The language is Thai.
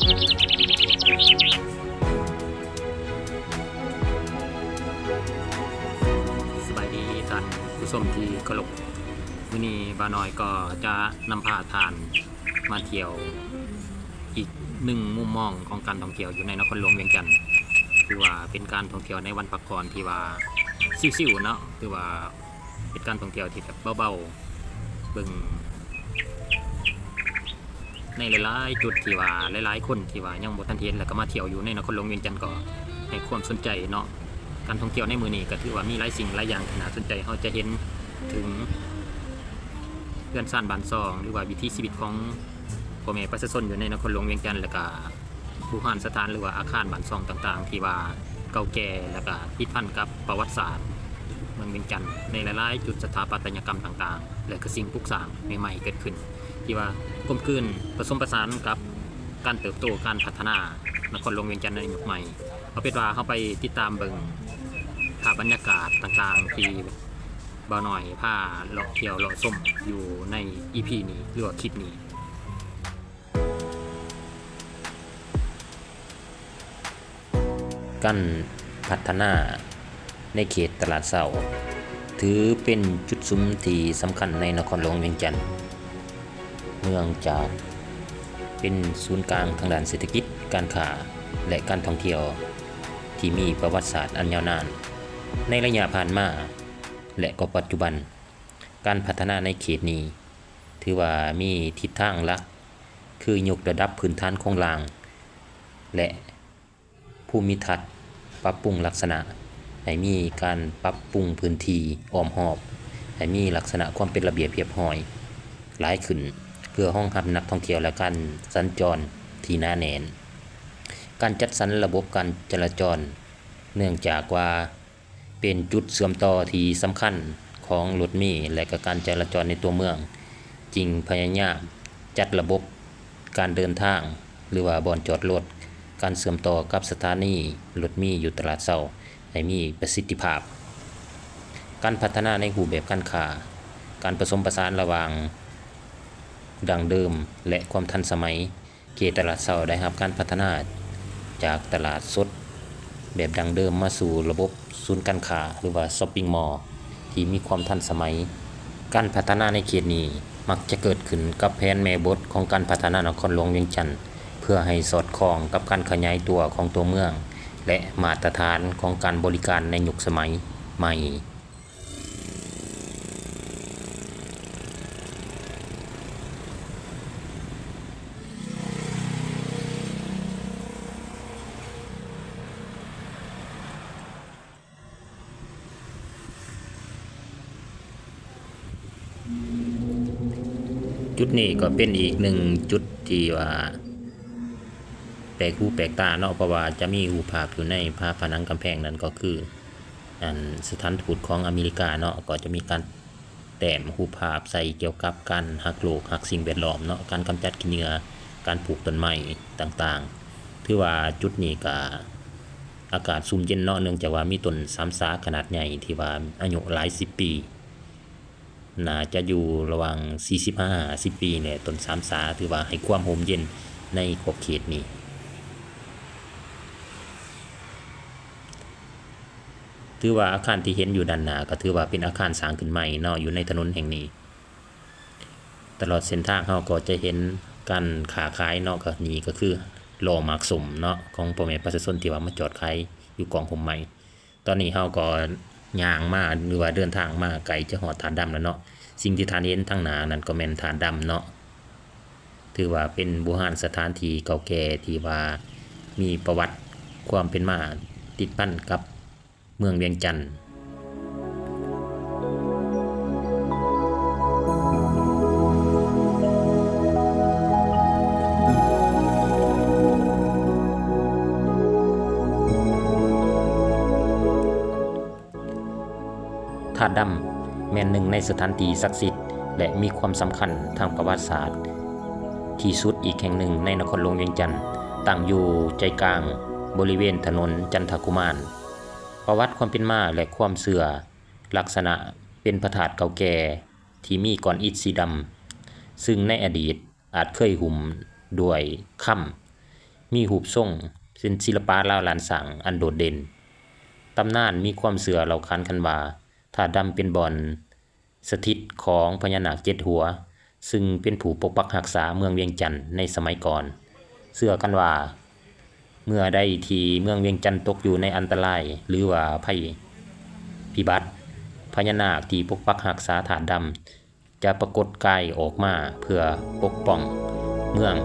สบายดีท่านผู้ชมที่เคารพวันนี้บ่าวน้อยก็จะนำพาท่านมาเที่ยวอีกหนึ่งมุมมองของการท่องเที่ยวอยู่ในนครหลวงเวียงจันทร์คือว่าเป็นการท่องเที่ยวในวันพักผ่อนที่ว่าซิ่วๆเนาะคือว่าเป็นการท่องเที่ยวที่แบบเบาๆเบิ่งในหลายๆจุดที่ว่าหลายๆคนที่ว่ายังบ่ทันเห็นแล้วก็มาเที่ยวอยู่ในนครหลวงเวียงจันทร์ก็ให้ความสนใจเนาะการท่องเที่ยวในมื้อนี้ก็ถือว่ามีหลายสิ่งหลายอย่างที่น่าสนใจเราจะเห็นถึงเรือนซ่านบ้านซองหรือว่าวิถีชีวิตของพ่อแม่ประชาชนอยู่ในนครหลวงเวียงจันทร์แล้วก็บูหานสถานหรือว่าอาคารบ้านซองต่างๆที่ว่าเก่าแก่แล้วก็พิพันกับประวัติศาสตร์เมืองเวียงจันทร์ในหลายๆจุดสถาปัตยกรรมต่างๆและก็สิ่งปลูกสร้างใหม่ๆเกิดขึ้นที่ว่ากลมกลืนผสมผสานกับการเติบโตการพัฒนานครหลวงเวียงจันทร์ในยุคใหม่เอาเป็นว่าเข้าไปติดตามเบิ่งภาพบรรยากาศต่างๆที่บ่าวน้อยพาเลาะเที่ยวเลาะส้มอยู่ใน EP นี้หรือว่าคลิปนี้การพัฒนาในเขตตลาดเช้าถือเป็นจุดซุ้มที่สำคัญในนครหลวงเวียงจันทร์เนื่องจากเป็นศูนย์กลางทางด้านเศรษฐกิจการค้าและการท่องเที่ยวที่มีประวัติศาสตร์อันยาวนานในระยะผ่านมาและก็ปัจจุบันการพัฒนาในเขตนี้ถือว่ามีทิศทางหลักคือยกระดับพื้นฐานของรางและภูมิทัศน์ปรับปรุงลักษณะให้มีการปรับปรุงพื้นที่อ้อมหอบให้มีลักษณะความเป็นระเบียบเรียบร้อยหลายขึ้นเพื่อรองรับนักท่องเที่ยวและการสัญจรที่หนาแน่นการจัดสรรระบบการจราจรเนื่องจากว่าเป็นจุดเชื่อมต่อที่สำคัญของรถเมล์และก็การจราจรในตัวเมืองจึงพยายามจัดระบบการเดินทางหรือว่าบ่อนจอดรถการเชื่อมต่อกับสถานีรถเมล์อยู่ตลาดเช้าให้มีประสิทธิภาพการพัฒนาในรูปแบบการค้าการผสมผสานระหว่างดั้งเดิมและความทันสมัยเขตตลาดเช้าได้รับการพัฒนาจากตลาดสดแบบดั้งเดิมมาสู่ระบบศูนย์การค้าหรือว่าช้อปปิ้งมอลล์ที่มีความทันสมัยการพัฒนาในเขตนี้มักจะเกิดขึ้นกับแผนแม่บทของการพัฒนานครหลวงเวียงจันทร์เพื่อให้สอดคล้องกับการขยายตัวของตัวเมืองและมาตรฐานของการบริการในยุคสมัยใหม่จุดนี้ก็เป็นอีกหนึ่งจุดที่ว่าแปลกหูแปลกตาเนาะเพราะว่าจะมีรูปภาพอยู่ในผนังกำแพงนั้นก็คือสถานทูตของอเมริกาเนาะก็จะมีการแต้มรูปภาพใส่เกี่ยวกับการรักโลกรักสิ่งแวดล้อมเนาะการกำจัดขี้เหงื่อการปลูกต้นไม้ต่างๆถือว่าจุดนี้ก็อากาศซุ่มเย็นเนาะเนื่องจากว่ามีต้นสามสาขนาดใหญ่ที่ว่าอายุหลายสิบปีน่าจะอยู่ระหว่าง 45-50 ปีเนี่ยต้นสามสาถือว่าให้ความร่มเย็นในขอบเขตนี้ถือว่าอาคารที่เห็นอยู่ด้านหน้าก็ถือว่าเป็นอาคารสร้างขึ้นใหม่เนาะอยู่ในถนนแห่งนี้ตลอดเส้นทางเราก็จะเห็นการค้าขายเนาะก็นี่ก็คือโลหมากสมเนาะของพ่อแม่ประชาชนที่ว่ามาจอดขายอยู่กองห่มไม้ตอนนี้เราก็ย่างมาหรือว่าเดินทางมาไกลจะหอดฐานดำแล้วเนาะสิ่งที่ท่านเห็นทางหน้านั้นก็แม่นฐานดำเนาะถือว่าเป็นโบราณสถานที่เก่าแก่ที่ว่ามีประวัติความเป็นมาติดพันกับเมืองเวียงจันทร์ธาตุดำแม่นหนึ่งในสถานที่ศักดิ์สิทธิ์และมีความสำคัญทางประวัติศาสตร์ที่สุดอีกแห่งหนึ่งในนครหลวงเวียงจันทร์ตั้งอยู่ใจกลางบริเวณถนนจันทกุมารประวัติความเป็นมาและความเชื่อลักษณะเป็นพระธาตุเก่าแก่ที่มีก้อนอิฐสีดำซึ่งในอดีตอาจเคยหุ้มด้วยค่ มีรูปทรงเป็นศิลปะลาวลานสังอันโดดเด่นตำนานมีความเชื่อเล่าขานกันว่าถาดดำเป็นบ่อนสถิตของพญานาค7 หัวซึ่งเป็นผู้ปกปักรักษาเมืองเวียงจันทน์ในสมัยก่อนเชื่อกันว่าเมื่อใดที่เมืองเวียงจันทน์ตกอยู่ในอันตรายหรือว่าภัยพิบัติพญานาคที่ปกปักรักษาถาดดำจะปรากฏกายออกมาเพื่อปกป้องเมือง